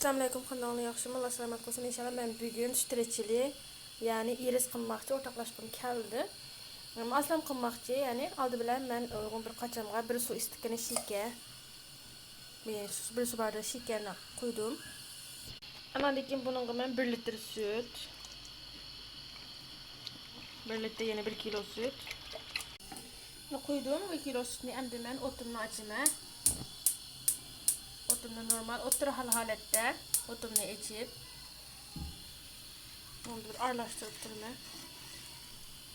Assalamu alaykum, qanday yaxshimi? Allah salomat qilsin. Inshaalloh men bugun streçili, ya'ni iris qilmoqchi, o'rtoqlashgim keldi. Aslam qilmoqchi, ya'ni oldi bilan men uygun bir qachamga bir su istikani shika, bir su bardağı shikani qo'ydim. Andan keyin bunga men 1 litr süt, 1 litr yana 1 kilo süt qo'ydim. 1 kilo sütni endi men o'timni açıma. Otumni normal o'tirgan holatda otumni içib bunu bir aralashtirib turman.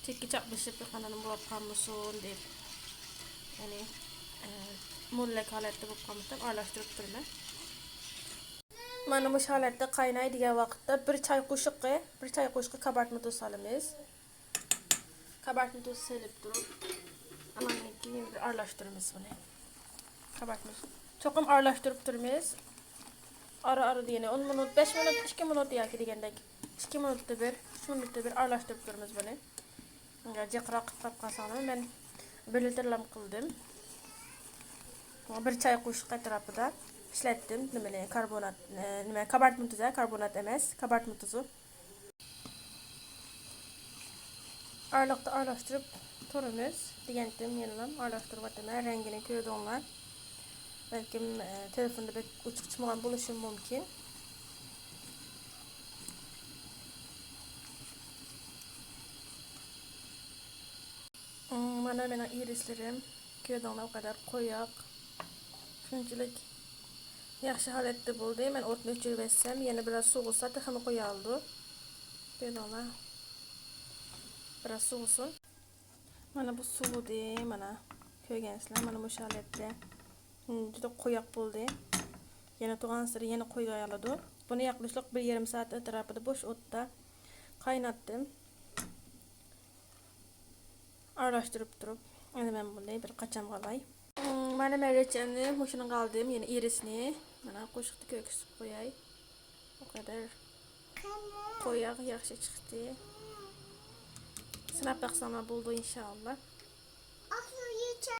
Chekki chaqlashib qananing bo'lib qolmasin deb. Ya'ni mullak holatda bo'lib qolmasin deb aralashtirib turman. Mana bu holatda qaynaydigan vaqtda bir choy qoshiqi kabartma tuz solamiz. Kabartma tuz selib turib, andan keyin bir aralashtiramiz buni. Kabartma Çokum aralashtirib turamiz. Ara diyene 10 minut, 5 minut, 2 minut yoki degandek 2 minutda bir, 3 minutda bir aralashtirib turamiz buni. Bunga jiqroq qilib qolsam men 1 litrlam qildim. Bir choy qoshiq atrofida ishlatdim. Nima karbonat, nima kabartma tuzu, karbonat emas, kabartma tuzu. Aralıqda aralashtirib turamiz. Degandim yenlam aralashtirib ataman, rangini ko'rdinglar. Belki telefonda bir uçuk çıkmadan buluşum mümkün. Mana benim irislerim köydağına o kadar koyak. Şunçilik yaxşı haletde buldu. Ben ortunu öçürüp etsem yine biraz soğusa tıxını koyaldı. Köydağına biraz soğusun. Mana bu soğudu. Mana köygensler. Mana bu haletde. Juda qo'yaq bo'ldi. Yana to'g'an siri yana qo'yib ayaladim. Buni yaklaşık 1,5 saat atrofida bo'sh o'tda qaynatdim. Aralashtirib turib, endi men bunday bir qacham qalay. Mana men reçelni mushuni qaldim, yana irisni mana qo'shiqni ko'ksib qo'yay. O kadar qo'yaq yaxshi chiqdi. Sinab baqsam bo'ldi inshaalloh.